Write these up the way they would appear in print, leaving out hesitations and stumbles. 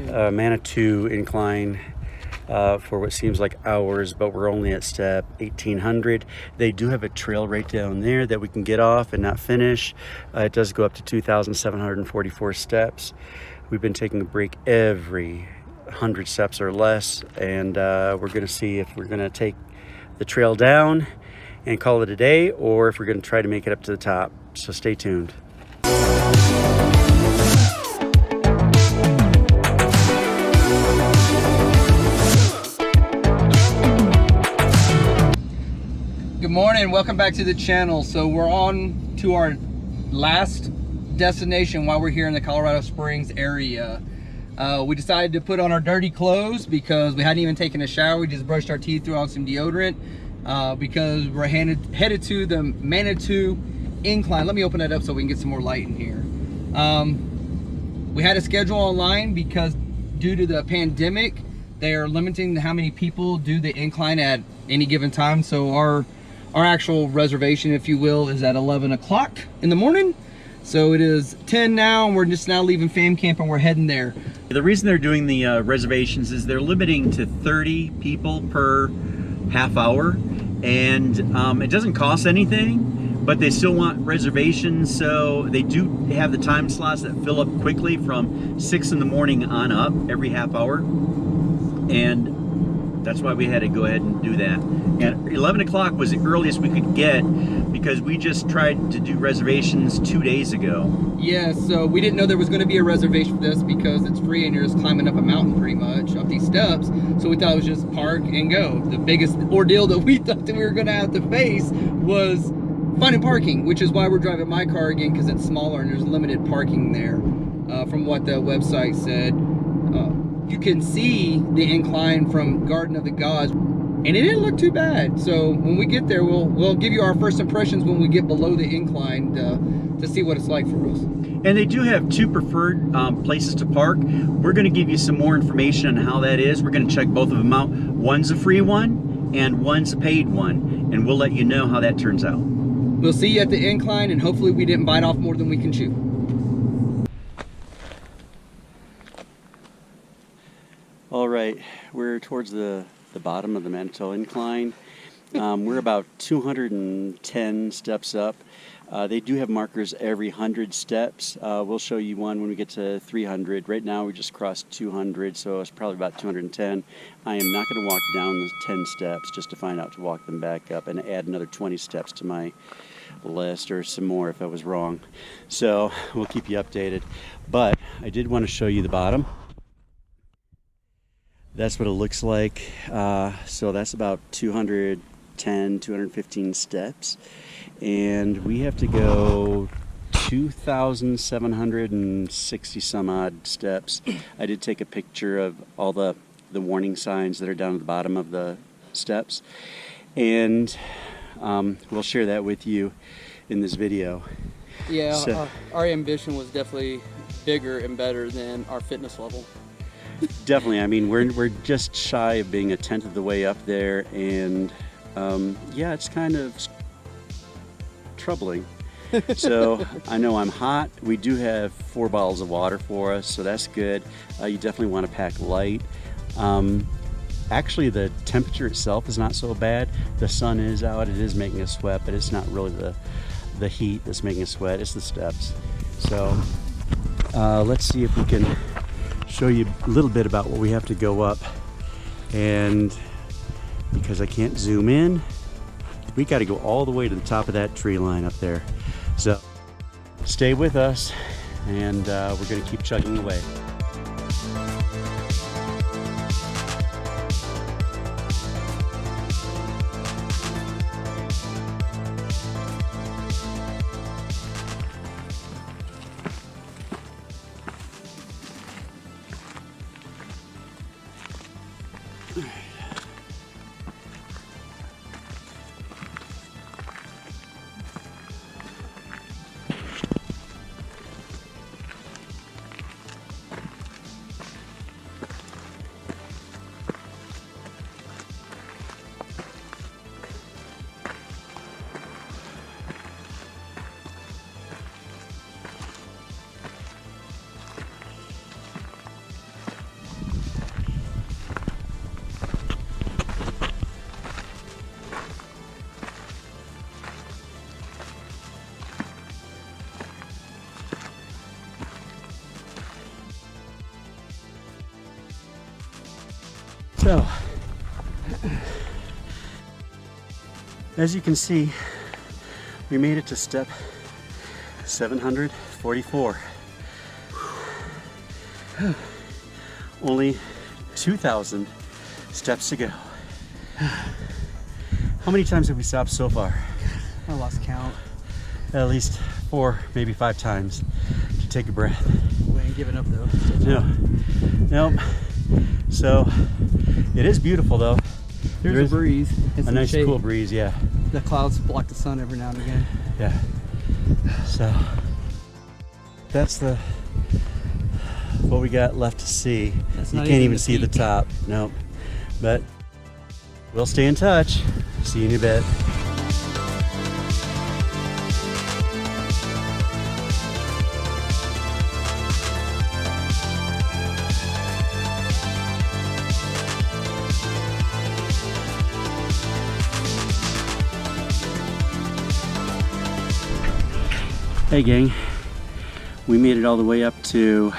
Manitou Incline for what seems like hours, but we're only at step 1800. They do have a trail right down there that we can get off and not finish. It does go up to 2,744 steps. We've been taking a break every 100 steps or less, and we're going to see if we're going to take the trail down and call it a day, or if we're going to try to make it up to the top. So stay tuned. Good morning, welcome back to the channel. So we're on to our last destination while we're here in the Colorado Springs area. We decided to put on our dirty clothes because we hadn't even taken a shower. We just brushed our teeth, threw on some deodorant because we're headed to the Manitou Incline. Let me open that up so we can get some more light in here. We had a schedule online because due to the pandemic, they are limiting how many people do the incline at any given time. So our actual reservation, if you will, is at 11 o'clock in the morning. So it is 10 now, and we're just now leaving fam camp and we're heading there. The reason they're doing the reservations is they're limiting to 30 people per half hour, and it doesn't cost anything, but they still want reservations. So they do have the time slots that fill up quickly from 6 in the morning on up every half hour. And that's why we had to go ahead and do that. And 11 o'clock was the earliest we could get because we just tried to do reservations 2 days ago. Yeah, so we didn't know there was going to be a reservation for this because it's free and you're just climbing up a mountain pretty much, up these steps. So we thought it was just park and go. The biggest ordeal that we thought that we were going to have to face was finding parking, which is why we're driving my car again, because it's smaller and there's limited parking there. From what the website said, you can see the incline from Garden of the Gods, and it didn't look too bad. So when we get there, we'll give you our first impressions when we get below the incline to see what it's like for us. And they do have two preferred places to park. We're going to give you some more information on how that is. We're going to check both of them out. One's a free one and one's a paid one, and we'll let you know how that turns out. We'll see you at the incline, and hopefully we didn't bite off more than we can chew. All right, we're towards the bottom of the Manitou Incline. We're about 210 steps up. They do have markers every 100 steps. We'll show you one when we get to 300. Right now we just crossed 200, so it's probably about 210. I am not going to walk down the 10 steps just to find out to walk them back up and add another 20 steps to my list, or some more if I was wrong. So we'll keep you updated. But I did want to show you the bottom. That's what it looks like. So that's about 210, 215 steps. And we have to go 2,760 some odd steps. I did take a picture of all the warning signs that are down at the bottom of the steps. And we'll share that with you in this video. Yeah, so, our ambition was definitely bigger and better than our fitness level. Definitely. I mean, we're just shy of being a tenth of the way up there, and yeah, it's kind of troubling. So I know I'm hot. We do have 4 bottles of water for us, so that's good. You definitely want to pack light. Actually, the temperature itself is not so bad. The sun is out. It is making us sweat, but it's not really the heat that's making us sweat. It's the steps. So let's see if we can show you a little bit about what we have to go up. And because I can't zoom in, we got to go all the way to the top of that tree line up there. So stay with us, and we're going to keep chugging away. So, as you can see, we made it to step 744. Only 2,000 steps to go. How many times have we stopped so far? I lost count. At least 4, maybe 5 times to take a breath. We ain't giving up though. No. Nope. So, it is beautiful though. There's a breeze. A nice cool breeze, yeah. The clouds block the sun every now and again. Yeah. So, that's what we got left to see. That's You not can't even even the see the peak. top. Nope. But we'll stay in touch. See you in a bit. Hey gang, we made it all the way up to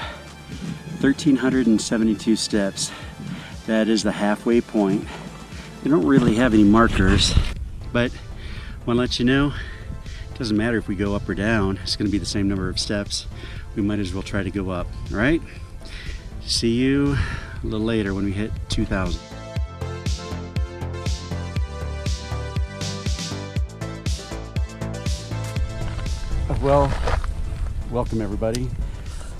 1,372 steps. That is the halfway point. We don't really have any markers, but I want to let you know, it doesn't matter if we go up or down. It's going to be the same number of steps. We might as well try to go up, all right? See you a little later when we hit 2,000. Well, welcome everybody.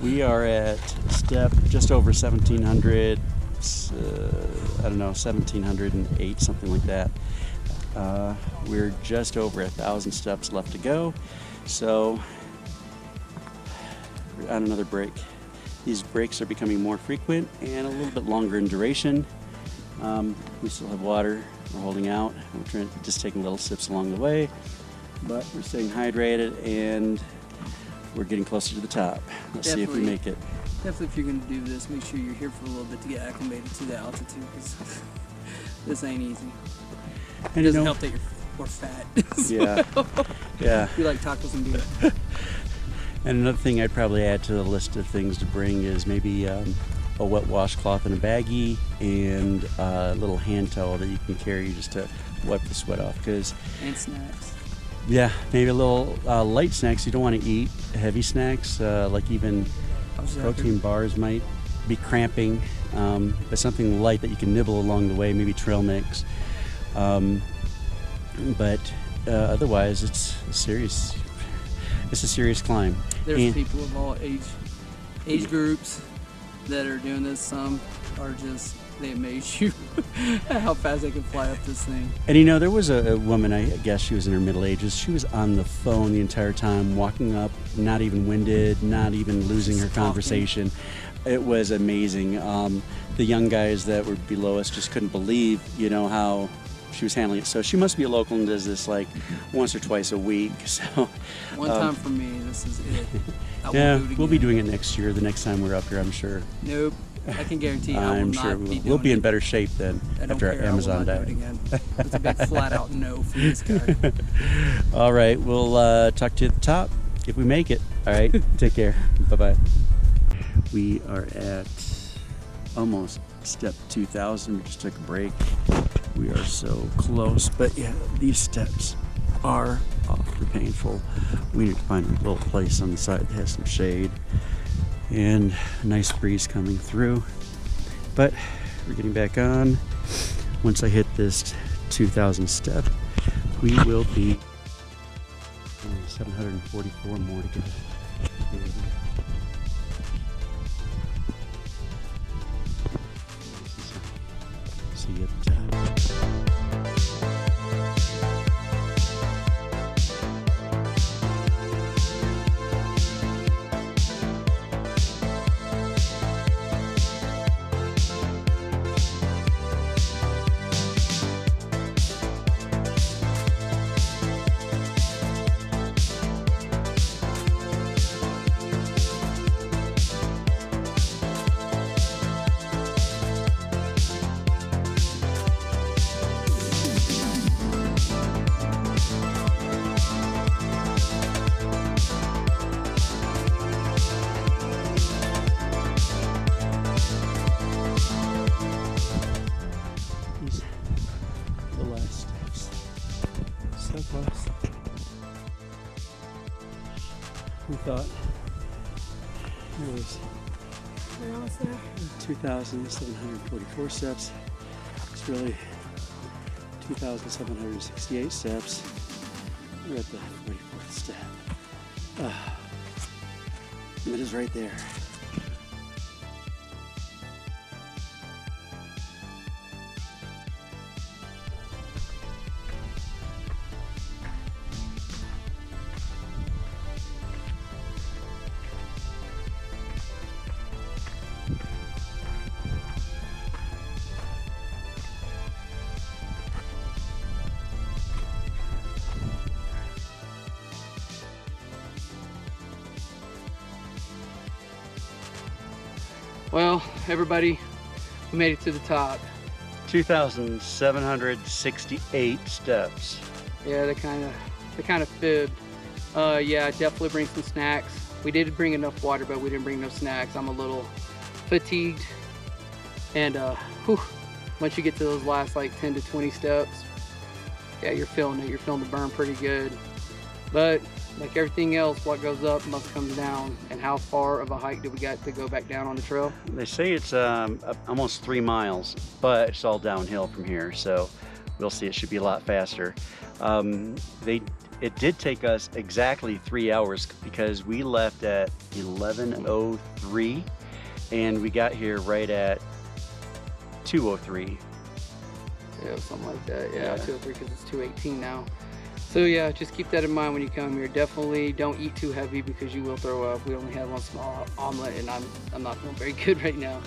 We are at step just over 1,700, I don't know, 1,708, something like that. We're just over 1,000 steps left to go, so we're on another break. These breaks are becoming more frequent and a little bit longer in duration. We still have water we're holding out. We're just taking little sips along the way, but we're staying hydrated and we're getting closer to the top. Let's see if we make it. Definitely, if you're going to do this, make sure you're here for a little bit to get acclimated to the altitude, because this ain't easy. It And doesn't help that you're more fat. Yeah, yeah. You like tacos and beer. And another thing I'd probably add to the list of things to bring is maybe a wet washcloth in a baggie and a little hand towel that you can carry just to wipe the sweat off. Because And snacks. yeah, maybe a little light snacks. You don't want to eat heavy snacks, like even protein bars might be cramping, but something light that you can nibble along the way, maybe trail mix. But otherwise, it's a serious climb. There's And- people of all age groups that are doing this. Some are just, they amaze you at how fast they can fly up this thing. And you know, there was a woman, I guess she was in her middle ages, she was on the phone the entire time, walking up, not even winded, not even losing her Just talking. conversation. It was amazing. The young guys that were below us just couldn't believe, you know, how she was handling it. So she must be a local and does this like once or twice a week. So One time for me, this is it. I yeah, won't do it we'll be again. doing it next year, the next time we're up here, I'm sure. Nope. I can guarantee I will I'm not sure be we'll, doing we'll be it. in better shape then I don't after our care. I will Amazon not do it diet. again. It's a big flat out no for this guy. All right, we'll talk to you at the top if we make it. All right, take care. Bye-bye. We are at almost step 2,000. We just took a break. We are so close, but yeah, these steps are awfully painful. We need to find a little place on the side that has some shade and a nice breeze coming through. But we're getting back on. Once I hit this 2,000 step, we will be 744 more to go. See you at the top. 2,744 steps. It's really 2,768 steps. We're at the 44th step. And it is right there. Well, everybody, we made it to the top. 2,768 steps. Yeah, they kind of fibbed. Yeah, definitely bring some snacks. We did bring enough water, but we didn't bring no snacks. I'm a little fatigued, and once you get to those last like 10 to 20 steps, yeah, you're feeling it. You're feeling the burn pretty good. But like everything else, what goes up must come down. And how far of a hike do we got to go back down on the trail? They say it's almost 3 miles, but it's all downhill from here, so we'll see. It should be a lot faster. It did take us exactly 3 hours because we left at 11:03 and we got here right at 2:03. Yeah, something like that. Yeah, 203 because it's 218 now. So yeah, just keep that in mind when you come here. Definitely don't eat too heavy because you will throw up. We only had one small omelet and I'm not feeling very good right now.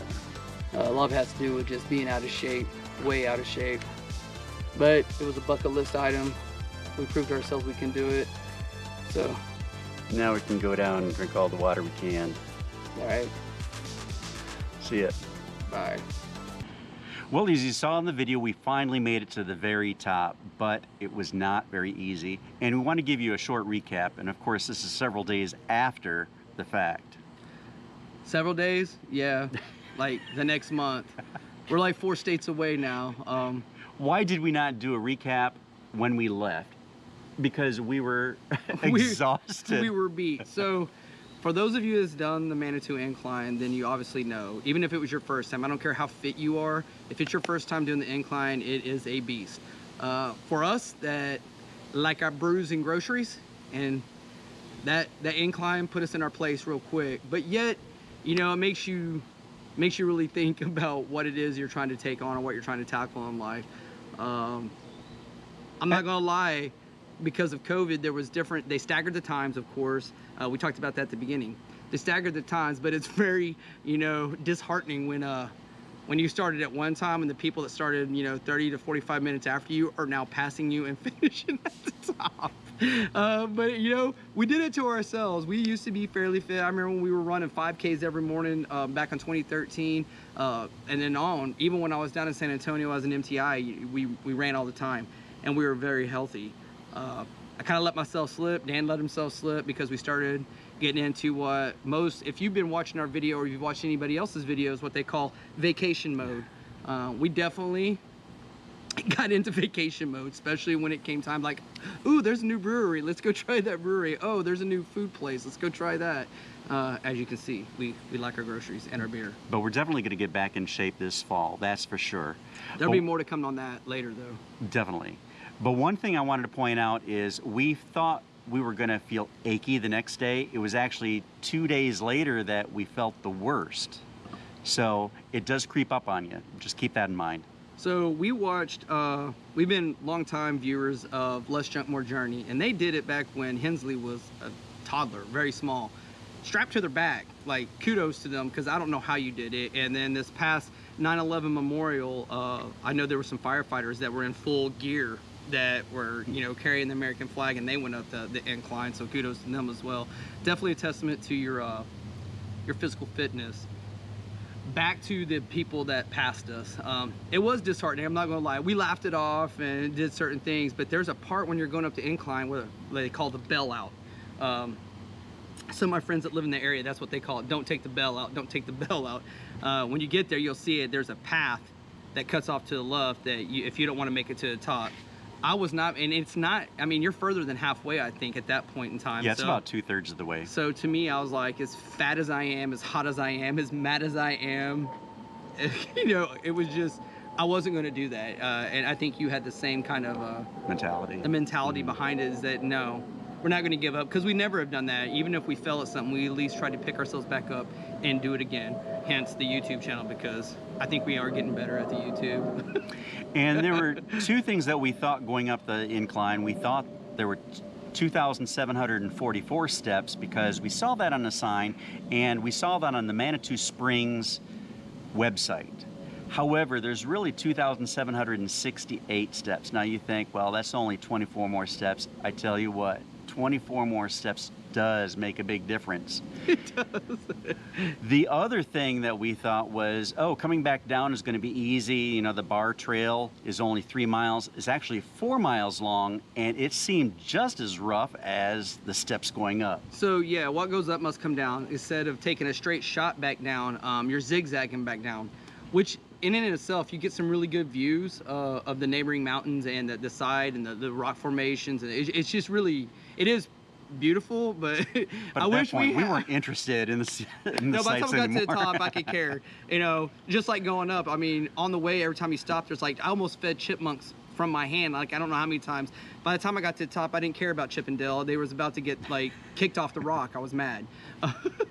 A lot of it has to do with just being out of shape, way out of shape. But it was a bucket list item. We proved to ourselves we can do it. So now we can go down and drink all the water we can. All right. See ya. Bye. Well, as you saw in the video, we finally made it to the very top, but it was not very easy. And we want to give you a short recap. And of course, this is several days after the fact. Several days? Yeah, like the next month. We're like 4 states away now. Why did we not do a recap when we left? Because we were exhausted. We were beat. So for those of you that's done the Manitou Incline, then you obviously know, even if it was your first time, I don't care how fit you are, if it's your first time doing the incline, it is a beast. For us that like our brews and groceries, and that incline put us in our place real quick, but yet, you know, it makes you really think about what it is you're trying to take on or what you're trying to tackle in life. I'm not gonna lie, because of COVID, there was different, they staggered the times, of course. We talked about that at the beginning. They staggered the times, but it's very, you know, disheartening when you started at one time and the people that started, you know, 30 to 45 minutes after you are now passing you and finishing at the top. But, you know, we did it to ourselves. We used to be fairly fit. I remember when we were running 5Ks every morning back in 2013. And then on, even when I was down in San Antonio as an MTI, we ran all the time and we were very healthy. I kind of let myself slip. Dan let himself slip because we started getting into what most, if you've been watching our video or you've watched anybody else's videos, what they call vacation mode. We definitely got into vacation mode, especially when it came time like, ooh, there's a new brewery. Let's go try that brewery. Oh, there's a new food place. Let's go try that. As you can see, we like our groceries and our beer. But we're definitely going to get back in shape this fall. That's for sure. There'll be more to come on that later, though. Definitely. But one thing I wanted to point out is we thought we were going to feel achy the next day. It was actually 2 days later that we felt the worst. So it does creep up on you. Just keep that in mind. So we watched, we've been longtime viewers of Less Junk, More Journey, and they did it back when Hensley was a toddler, very small. Strapped to their back, like kudos to them, because I don't know how you did it. And then this past 9/11 memorial, I know there were some firefighters that were in full gear that were, you know, carrying the American flag, and they went up the incline, so kudos to them as well. Definitely a testament to your physical fitness. Back to the people that passed us. It was disheartening, I'm not gonna lie. We laughed it off and did certain things, but there's a part when you're going up the incline where they call the bell out. Some of my friends that live in the area, that's what they call it. Don't take the bell out, don't take the bell out. When you get there, you'll see it. There's a path that cuts off to the left that if you don't want to make it to the top. I was not, and it's not, I mean, you're further than halfway, I think, at that point in time. Yeah, it's about 2/3 of the way. So to me, I was like, as fat as I am, as hot as I am, as mad as I am, you know, it was just, I wasn't going to do that. And I think you had the same kind of mentality. The mentality behind it is that no, we're not going to give up, because we never have done that. Even if we fail at something, we at least try to pick ourselves back up and do it again. Hence the YouTube channel, because I think we are getting better at the YouTube. And there were two things that we thought going up the incline. We thought there were 2,744 steps, because we saw that on the sign, and we saw that on the Manitou Springs website. However, there's really 2,768 steps. Now you think, well, that's only 24 more steps. I tell you what, 24 more steps does make a big difference. It does. The other thing that we thought was, oh, coming back down is going to be easy. You know, the bar trail is only 3 miles. It's actually 4 miles long, and it seemed just as rough as the steps going up. So yeah, what goes up must come down. Instead of taking a straight shot back down, you're zigzagging back down, which in and of itself, you get some really good views of the neighboring mountains and the side and the rock formations. And it's just really, it is beautiful, but I wish we weren't interested in the no, by the sights time we got anymore. to the top, I could care. You know, just like going up. I mean, on the way, every time you stop, there's like, I almost fed chipmunks from my hand. Like, I don't know how many times. By the time I got to the top, I didn't care about Chip and Dale. They was about to get like kicked off the rock. I was mad.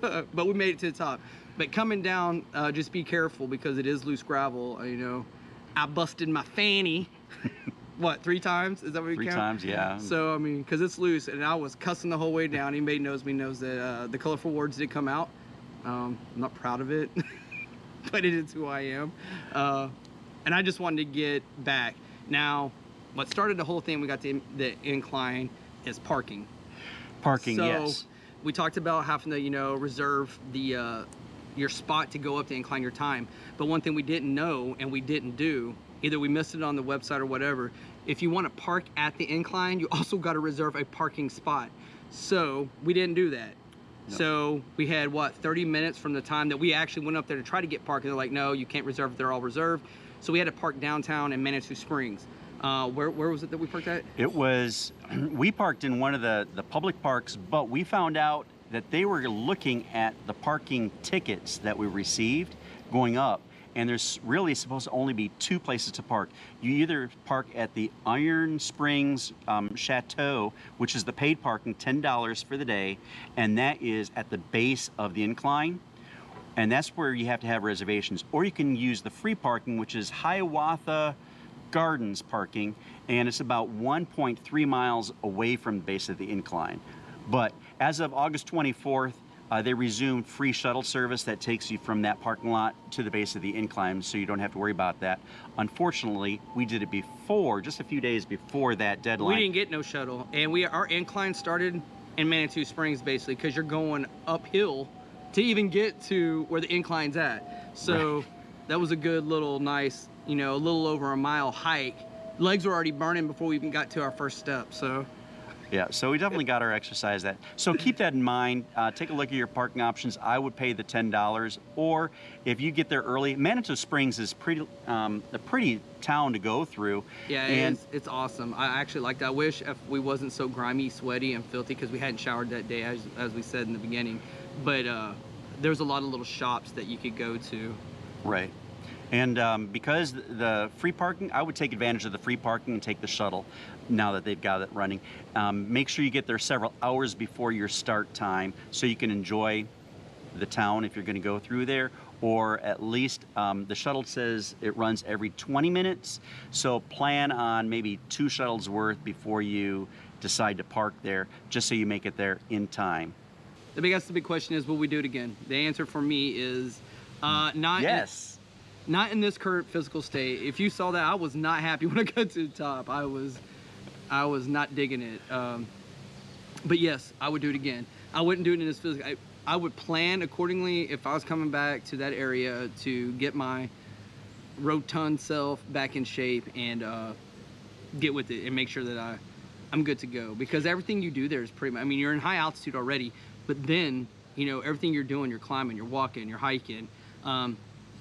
But we made it to the top. But coming down, just be careful, because it is loose gravel. You know, I busted my fanny. What, 3 times? Is that what you count? 3 times, yeah. So, I mean, because it's loose, and I was cussing the whole way down. Anybody knows me knows that the colorful words did come out. I'm not proud of it, but it is who I am. And I just wanted to get back. Now, what started the whole thing, we got to the incline, is parking. Parking, So, yes. we talked about having to, you know, reserve the your spot to go up the incline, your time. But one thing we didn't know and we didn't do, either we missed it on the website or whatever, if you want to park at the incline, you also got to reserve a parking spot. So we didn't do that. No. So we had, what, 30 minutes from the time that we actually went up there to try to get parking. They're like, no, you can't reserve, they're all reserved. So we had to park downtown in Manitou Springs. Where was it that we parked at? It was, we parked in one of the public parks, but we found out that they were looking at the parking tickets that we received going up, and there's really supposed to only be 2 places to park. You either park at the Iron Springs Chateau, which is the paid parking, $10 for the day, and that is at the base of the incline, and that's where you have to have reservations. Or you can use the free parking, which is Hiawatha Gardens parking, and it's about 1.3 miles away from the base of the incline. But as of August 24th, they resumed free shuttle service that takes you from that parking lot to the base of the incline, so you don't have to worry about that. Unfortunately, we did it before, just a few days before that deadline. We didn't get no shuttle, and our incline started in Manitou Springs, basically, because you're going uphill to even get to where the incline's at. So Right. That was a good little nice, you know, a little over a mile hike. Legs were already burning before we even got to our first step, so. Yeah, so we definitely got our exercise that. So keep that in mind. Take a look at your parking options. I would pay the $10, or if you get there early, Manitou Springs is a pretty town to go through. Yeah, and it's awesome. I actually like that. I wish if we wasn't so grimy, sweaty, and filthy, because we hadn't showered that day, as we said in the beginning. But there's a lot of little shops that you could go to. right. And because the free parking, I would take advantage of the free parking and take the shuttle now that they've got it running. Make sure you get there several hours before your start time so you can enjoy the town if you're going to go through there, or at least the shuttle says it runs every 20 minutes. So plan on maybe 2 shuttles worth before you decide to park there, just so you make it there in time. The big question is, will we do it again? The answer for me is not. Yes. Not in this current physical state. If you saw that, I was not happy when I got to the top. I was not digging it. But yes, I would do it again. I wouldn't do it in this physical. I would plan accordingly if I was coming back to that area to get my rotund self back in shape and get with it and make sure that I'm good to go. Because everything you do there is pretty much, I mean, you're in high altitude already, but then, you know, everything you're doing, you're climbing, you're walking, you're hiking,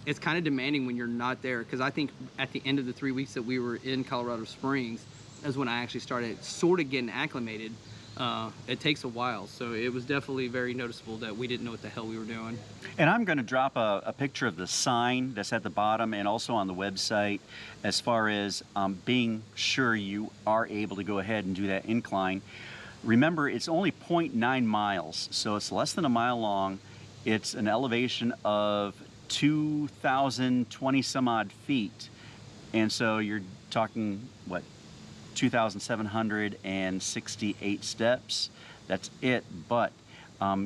it's kind of demanding when you're not there. Because I think at the end of the 3 weeks that we were in Colorado Springs is when I actually started sort of getting acclimated. it takes a while. So it was definitely very noticeable that we didn't know what the hell we were doing. And I'm going to drop a picture of the sign that's at the bottom and also on the website as far as being sure you are able to go ahead and do that incline. Remember, it's only 0.9 miles, so it's less than a mile long. It's an elevation of 2,020 some odd feet. And so you're talking, what, 2,768 steps. That's it, but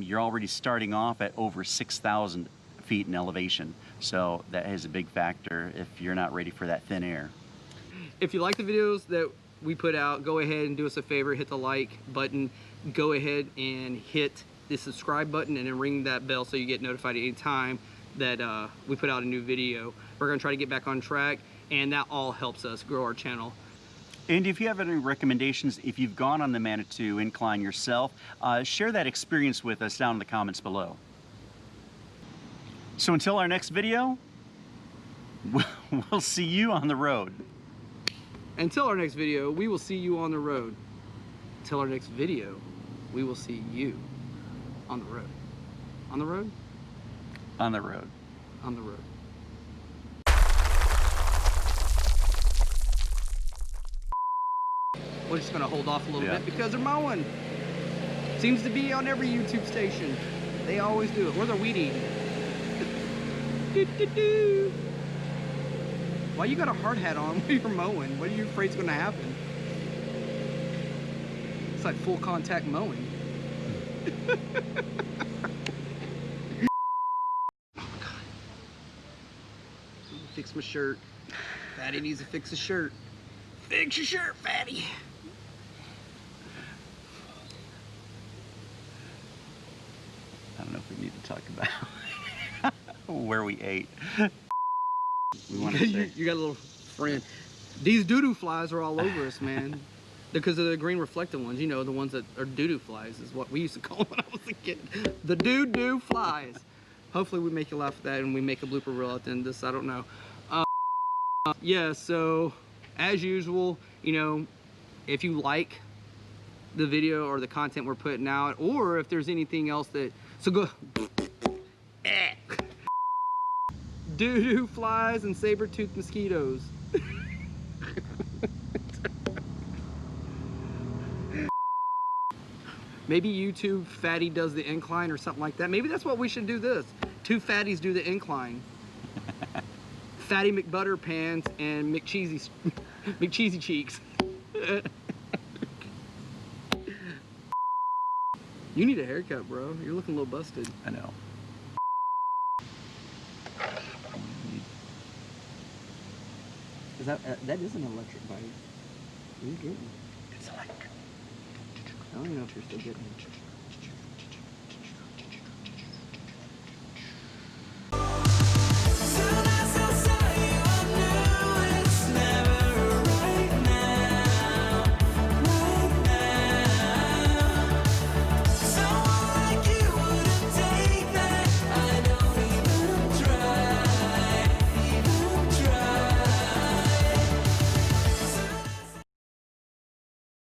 you're already starting off at over 6,000 feet in elevation. So that is a big factor if you're not ready for that thin air. If you like the videos that we put out, go ahead and do us a favor, hit the like button, go ahead and hit the subscribe button and then ring that bell so you get notified any time that we put out a new video. We're gonna try to get back on track, and that all helps us grow our channel. And if you have any recommendations, if you've gone on the Manitou Incline yourself, share that experience with us down in the comments below. So until our next video, we'll see you on the road. Until our next video, we will see you on the road. Until our next video, we will see you on the road. On the road? On the road. On the road. We're just gonna hold off a little bit because they're mowing. Seems to be on every YouTube station. They always do it. Or they're weed eating. Do. Why you got a hard hat on when you're mowing? What are you afraid's gonna happen? It's like full contact mowing. Oh God. Fix my shirt. Fatty needs to fix his shirt. Fix your shirt, Fatty. I don't know if we need to talk about where we ate. We want to say. You got a little friend. These doo-doo flies are all over us, man. Because of the green reflective ones, you know, the ones that are doo-doo flies is what we used to call them when I was a kid. The doo-doo flies. Hopefully we make you laugh at that and we make a blooper reel at the end of this, I don't know. Yeah, so as usual, you know, if you like the video or the content we're putting out, or if there's anything else that, so go doo-doo flies and saber-toothed mosquitoes. Maybe YouTube Fatty does the incline or something like that. Maybe that's what we should do this. Two fatties do the incline. Fatty McButter Pants and McCheesy Cheeks. You need a haircut, bro. You're looking a little busted. I know. Is that is an electric bike. Are you getting? It's like. I don't even know if you're still getting it.